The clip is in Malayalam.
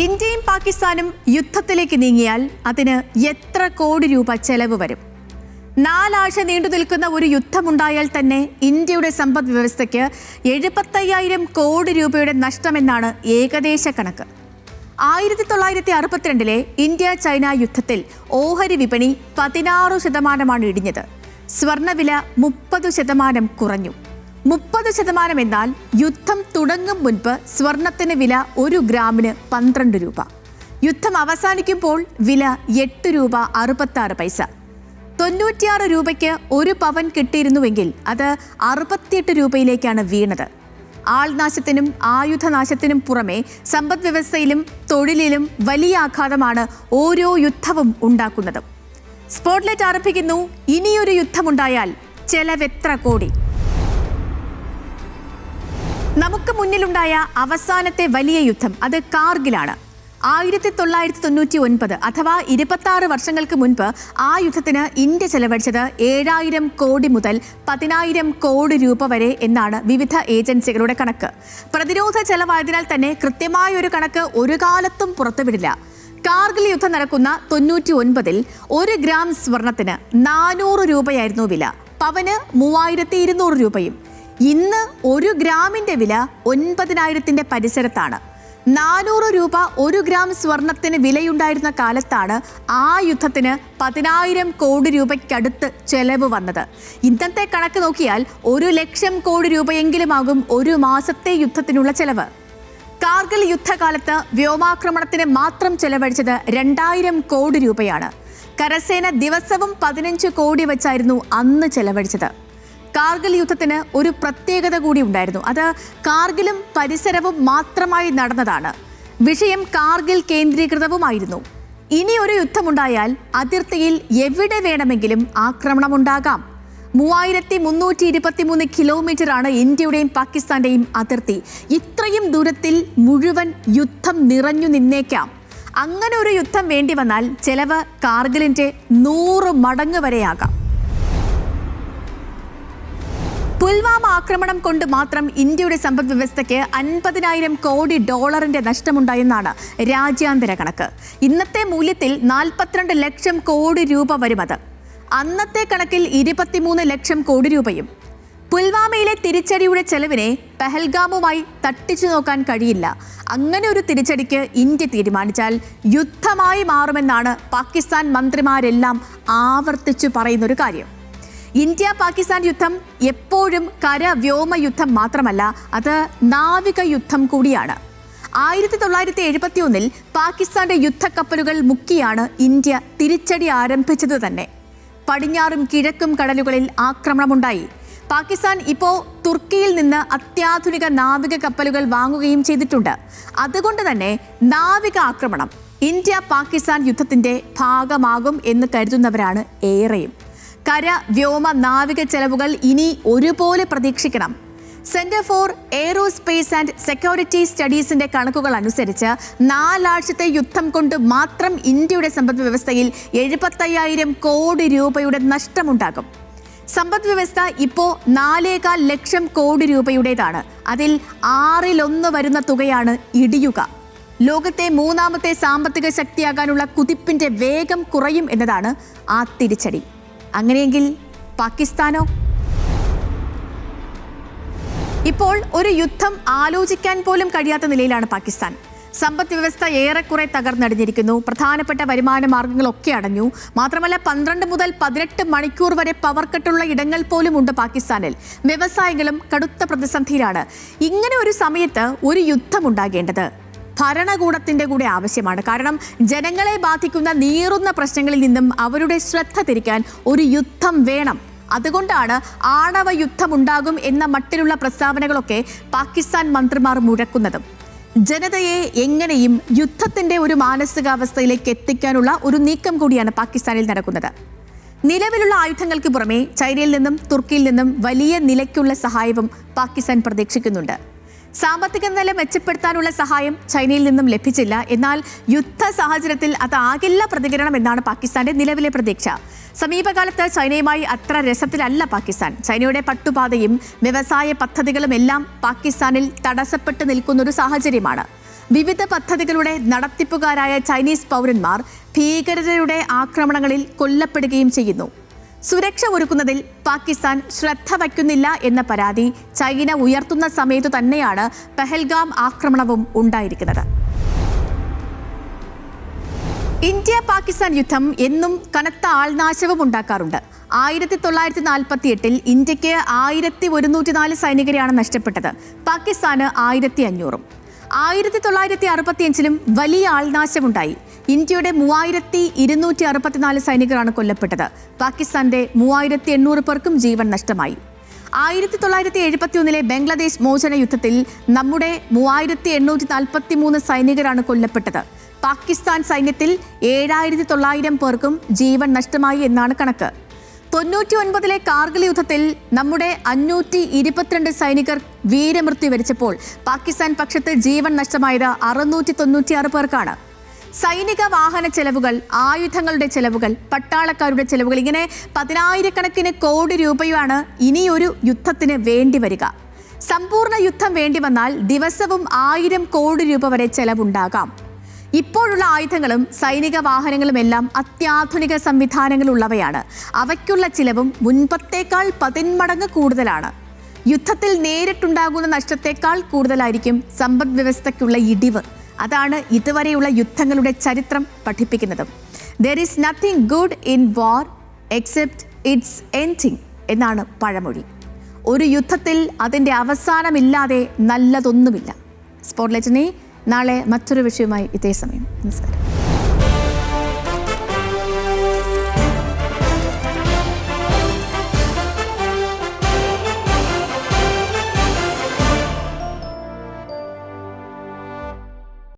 ഇന്ത്യയും പാകിസ്ഥാനും യുദ്ധത്തിലേക്ക് നീങ്ങിയാൽ അതിന് എത്ര കോടി രൂപ ചെലവ് വരും? 4 ആഴ്ച നീണ്ടു നിൽക്കുന്ന ഒരു യുദ്ധമുണ്ടായാൽ തന്നെ ഇന്ത്യയുടെ സമ്പദ് വ്യവസ്ഥയ്ക്ക് 75,000 കോടി രൂപയുടെ നഷ്ടമെന്നാണ് ഏകദേശ കണക്ക്. 1962 ഇന്ത്യ ചൈന യുദ്ധത്തിൽ ഓഹരി വിപണി 16% ഇടിഞ്ഞത്. സ്വർണ്ണവില 30% കുറഞ്ഞു. 30% എന്നാൽ യുദ്ധം തുടങ്ങും മുൻപ് സ്വർണത്തിന് വില 1 ഗ്രാമിന് 12 രൂപ. യുദ്ധം അവസാനിക്കുമ്പോൾ വില 8 രൂപ 66 പൈസ. 96 രൂപയ്ക്ക് 1 പവൻ കിട്ടിയിരുന്നുവെങ്കിൽ അത് 68 രൂപയിലേക്കാണ് വീണത്. ആൾനാശത്തിനും ആയുധനാശത്തിനും പുറമെ സമ്പദ് വ്യവസ്ഥയിലും തൊഴിലിലും വലിയ ആഘാതമാണ് ഓരോ യുദ്ധവും ഉണ്ടാക്കുന്നത്. സ്പോട്ട്ലൈറ്റ് ആരംഭിക്കുന്നു. ഇനിയൊരു യുദ്ധമുണ്ടായാൽ ചെലവെത്ര കോടി? നമുക്ക് മുന്നിലുണ്ടായ അവസാനത്തെ വലിയ യുദ്ധം അത് കാർഗിലാണ്. 1999 അഥവാ 26 വർഷങ്ങൾക്ക് മുൻപ് ആ യുദ്ധത്തിന് ഇന്ത്യ ചെലവഴിച്ചത് 7,000 കോടി മുതൽ 10,000 കോടി രൂപ വരെ എന്നാണ് വിവിധ ഏജൻസികളുടെ കണക്ക്. പ്രതിരോധ ചെലവായതിനാൽ തന്നെ കൃത്യമായ ഒരു കണക്ക് ഒരു കാലത്തും പുറത്തുവിടില്ല. കാർഗിൽ യുദ്ധം നടക്കുന്ന 99-ൽ 1 ഗ്രാം സ്വർണത്തിന് 400 രൂപയായിരുന്നു വില. പവന് 3,200 രൂപയും. ഇന്ന് 1 ഗ്രാമിന്റെ വില 9,000-ന്റെ പരിസരത്താണ്. 400 രൂപ 1 ഗ്രാം സ്വർണത്തിന് വിലയുണ്ടായിരുന്ന കാലത്താണ് ആ യുദ്ധത്തിന് 10,000 കോടി രൂപയ്ക്കടുത്ത് ചെലവ് വന്നത്. ഇന്നത്തെ കണക്ക് നോക്കിയാൽ 1,00,000 കോടി രൂപയെങ്കിലുമാകും ഒരു മാസത്തെ യുദ്ധത്തിനുള്ള ചെലവ്. കാർഗിൽ യുദ്ധകാലത്ത് വ്യോമാക്രമണത്തിന് മാത്രം ചെലവഴിച്ചത് 2,000 കോടി രൂപയാണ്. കരസേന ദിവസവും 15 കോടി വെച്ചായിരുന്നു അന്ന് ചെലവഴിച്ചത്. കാർഗിൽ യുദ്ധത്തിന് ഒരു പ്രത്യേകത കൂടി ഉണ്ടായിരുന്നു. അത് കാർഗിലും പരിസരവും മാത്രമായി നടന്നതാണ്. വിഷയം കാർഗിൽ കേന്ദ്രീകൃതവുമായിരുന്നു. ഇനി ഒരു യുദ്ധമുണ്ടായാൽ അതിർത്തിയിൽ എവിടെ വേണമെങ്കിലും ആക്രമണമുണ്ടാകാം. 3,323 കിലോമീറ്ററാണ് ഇന്ത്യയുടെയും പാകിസ്ഥാന്റെയും അതിർത്തി. ഇത്രയും ദൂരത്തിൽ മുഴുവൻ യുദ്ധം നിറഞ്ഞു നിന്നേക്കാം. അങ്ങനെ ഒരു യുദ്ധം വേണ്ടി വന്നാൽ ചെലവ് കാർഗിലിന്റെ 100 മടങ്ങ് വരെയാകാം. പുൽവാമ ആക്രമണം കൊണ്ട് മാത്രം ഇന്ത്യയുടെ സമ്പദ് വ്യവസ്ഥയ്ക്ക് 50,000 കോടി ഡോളറിന്റെ നഷ്ടമുണ്ടായെന്നാണ് രാജ്യാന്തര കണക്ക്. ഇന്നത്തെ മൂല്യത്തിൽ 42 ലക്ഷം കോടി രൂപ വരും അത്. അന്നത്തെ കണക്കിൽ 23 ലക്ഷം കോടി രൂപയും. പുൽവാമയിലെ തിരിച്ചടിയുടെ ചെലവിനെ പഹൽഗാമുമായി തട്ടിച്ചു നോക്കാൻ കഴിയില്ല. അങ്ങനെ ഒരു തിരിച്ചടിക്ക് ഇന്ത്യ തീരുമാനിച്ചാൽ യുദ്ധമായി മാറുമെന്നാണ് പാകിസ്ഥാൻ മന്ത്രിമാരെല്ലാം ആവർത്തിച്ചു പറയുന്നൊരു കാര്യം. ഇന്ത്യ പാകിസ്ഥാൻ യുദ്ധം എപ്പോഴും കര-വ്യോമ യുദ്ധം മാത്രമല്ല, അത് നാവിക യുദ്ധം കൂടിയാണ്. 1971-ൽ പാകിസ്ഥാന്റെ യുദ്ധക്കപ്പലുകൾ മുക്കിയാണ് ഇന്ത്യ തിരിച്ചടി ആരംഭിച്ചത് തന്നെ. പടിഞ്ഞാറും കിഴക്കും കടലുകളിൽ ആക്രമണമുണ്ടായി. പാകിസ്ഥാൻ ഇപ്പോൾ തുർക്കിയിൽ നിന്ന് അത്യാധുനിക നാവിക കപ്പലുകൾ വാങ്ങുകയും ചെയ്തിട്ടുണ്ട്. അതുകൊണ്ട് തന്നെ നാവിക ആക്രമണം ഇന്ത്യ പാകിസ്ഥാൻ യുദ്ധത്തിന്റെ ഭാഗമാകും എന്ന് കരുതുന്നവരാണ് ഏറെയും. കര, വ്യോമ, നാവിക ചെലവുകൾ ഇനി ഒരുപോലെ പ്രതീക്ഷിക്കണം. Centre for aerospace and security സ്റ്റഡീസിന്റെ കണക്കുകൾ അനുസരിച്ച് 4 ആഴ്ചത്തെ യുദ്ധം കൊണ്ട് മാത്രം ഇന്ത്യയുടെ സമ്പദ് വ്യവസ്ഥയിൽ 75,000 കോടി രൂപയുടെ നഷ്ടമുണ്ടാകും. സമ്പദ് വ്യവസ്ഥ ഇപ്പോൾ 4,4 ലക്ഷം കോടി രൂപയുടേതാണ്. അതിൽ 1/6 വരുന്ന തുകയാണ് ഇടിയുക. ലോകത്തെ 3ാമത്തെ സാമ്പത്തിക ശക്തിയാകാനുള്ള കുതിപ്പിന്റെ വേഗം കുറയും എന്നതാണ് ആ തിരിച്ചടി. അങ്ങനെയെങ്കിൽ പാകിസ്ഥാനോ? ഇപ്പോൾ ഒരു യുദ്ധം ആലോചിക്കാൻ പോലും കഴിയാത്ത നിലയിലാണ് പാകിസ്ഥാൻ. സമ്പദ് വ്യവസ്ഥ ഏറെക്കുറെ തകർന്നടിഞ്ഞിരിക്കുന്നു. പ്രധാനപ്പെട്ട വരുമാന മാർഗങ്ങളൊക്കെ അടഞ്ഞു. മാത്രമല്ല 12 മുതൽ 18 മണിക്കൂർ വരെ പവർ കട്ടുള്ള ഇടങ്ങൾ പോലും ഉണ്ട് പാകിസ്ഥാനിൽ. വ്യവസായികളും കടുത്ത പ്രതിസന്ധിയിലാണ്. ഇങ്ങനെ ഒരു സമയത്ത് ഒരു യുദ്ധമുണ്ടാകേണ്ടത് ഭരണകൂടത്തിന്റെ കൂടെ ആവശ്യമാണ്. കാരണം ജനങ്ങളെ ബാധിക്കുന്ന നീറുന്ന പ്രശ്നങ്ങളിൽ നിന്നും അവരുടെ ശ്രദ്ധ തിരിക്കാൻ ഒരു യുദ്ധം വേണം. അതുകൊണ്ടാണ് ആണവ യുദ്ധമുണ്ടാകും എന്ന മട്ടിലുള്ള പ്രസ്താവനകളൊക്കെ പാകിസ്ഥാൻ മന്ത്രിമാർ മുഴക്കുന്നതും. ജനതയെ എങ്ങനെയും യുദ്ധത്തിന്റെ ഒരു മാനസികാവസ്ഥയിലേക്ക് എത്തിക്കാനുള്ള ഒരു നീക്കം കൂടിയാണ് പാകിസ്ഥാനിൽ നടക്കുന്നത്. നിലവിലുള്ള ആയുധങ്ങൾക്ക് പുറമെ ചൈനയിൽ നിന്നും തുർക്കിയിൽ നിന്നും വലിയ നിലയ്ക്കുള്ള സഹായവും പാകിസ്ഥാൻ പ്രതീക്ഷിക്കുന്നുണ്ട്. സാമ്പത്തിക നില മെച്ചപ്പെടുത്താനുള്ള സഹായം ചൈനയിൽ നിന്നും ലഭിച്ചില്ല. എന്നാൽ യുദ്ധ സാഹചര്യത്തിൽ അതാകില്ല പ്രതികരണം എന്നാണ് പാകിസ്ഥാന്റെ നിലവിലെ പ്രതീക്ഷ. സമീപകാലത്ത് ചൈനയുമായി അത്ര രസത്തിലല്ല പാകിസ്ഥാൻ. ചൈനയുടെ പട്ടുപാതയും വ്യവസായ പദ്ധതികളും എല്ലാം പാകിസ്ഥാനിൽ തടസ്സപ്പെട്ടു നിൽക്കുന്നൊരു സാഹചര്യമാണ്. വിവിധ പദ്ധതികളുടെ നടത്തിപ്പുകാരായ ചൈനീസ് പൗരന്മാർ ഭീകരരുടെ ആക്രമണങ്ങളിൽ കൊല്ലപ്പെടുകയും ചെയ്യുന്നു. സുരക്ഷ ഒരുക്കുന്നതിൽ പാകിസ്ഥാൻ ശ്രദ്ധ വയ്ക്കുന്നില്ല എന്ന പരാതി ചൈന ഉയർത്തുന്ന സമയത്തു തന്നെയാണ് പെഹൽഗാം ആക്രമണവും ഉണ്ടായിരിക്കുന്നത്. ഇന്ത്യ പാകിസ്ഥാൻ യുദ്ധം എന്നും കനത്ത ആൾനാശവും ഉണ്ടാക്കാറുണ്ട്. 1948 ഇന്ത്യക്ക് 1104 സൈനികരെയാണ് നഷ്ടപ്പെട്ടത്. പാകിസ്ഥാന് 1500. 1965 വലിയ ആൾനാശമുണ്ടായി. ഇന്ത്യയുടെ 3264 സൈനികരാണ് കൊല്ലപ്പെട്ടത്. പാകിസ്ഥാന്റെ 3800 പേർക്കും ജീവൻ നഷ്ടമായി. 1971 ബംഗ്ലാദേശ് മോചന യുദ്ധത്തിൽ നമ്മുടെ 3843 സൈനികരാണ് കൊല്ലപ്പെട്ടത്. പാകിസ്ഥാൻ സൈന്യത്തിൽ 7900 പേർക്കും ജീവൻ നഷ്ടമായി എന്നാണ് കണക്ക്. 99 കാർഗിൽ യുദ്ധത്തിൽ നമ്മുടെ 522 സൈനികർ വീരമൃത്യു വരിച്ചപ്പോൾ പാകിസ്ഥാൻ പക്ഷത്ത് ജീവൻ നഷ്ടമായത് 696 പേർക്കാണ്. സൈനിക വാഹന ചെലവുകൾ, ആയുധങ്ങളുടെ ചെലവുകൾ, പട്ടാളക്കാരുടെ ചെലവുകൾ, ഇങ്ങനെ 10,000 കോടി രൂപയാണ് ഇനിയൊരു യുദ്ധത്തിന് വേണ്ടി വരിക. സമ്പൂർണ്ണ യുദ്ധം വേണ്ടി വന്നാൽ ദിവസവും 1000 കോടി രൂപ വരെ ചെലവുണ്ടാകാം. ഇപ്പോഴുള്ള ആയുധങ്ങളും സൈനിക വാഹനങ്ങളുമെല്ലാം അത്യാധുനിക സംവിധാനങ്ങളുള്ളവയാണ്. അവയ്ക്കുള്ള ചിലവും മുൻപത്തേക്കാൾ 10 മടങ്ങ് കൂടുതലാണ്. യുദ്ധത്തിൽ നേരിട്ടുണ്ടാകുന്ന നഷ്ടത്തേക്കാൾ കൂടുതലായിരിക്കും സമ്പദ് വ്യവസ്ഥയ്ക്കുള്ള ഇടിവ്. അതാണ് ഇതുവരെയുള്ള യുദ്ധങ്ങളുടെ ചരിത്രം പഠിപ്പിക്കുന്നത്. There is nothing good in war except its ending എന്നാണ് പഴമൊഴി. ഒരു യുദ്ധത്തിൽ അതിൻ്റെ അവസാനമില്ലാതെ നല്ലതൊന്നുമില്ല. സ്പോട്ട്ലൈറ്റിനെ നാളെ മറ്റൊരു വിഷയവുമായി ഇതേ സമയം. നമസ്കാരം.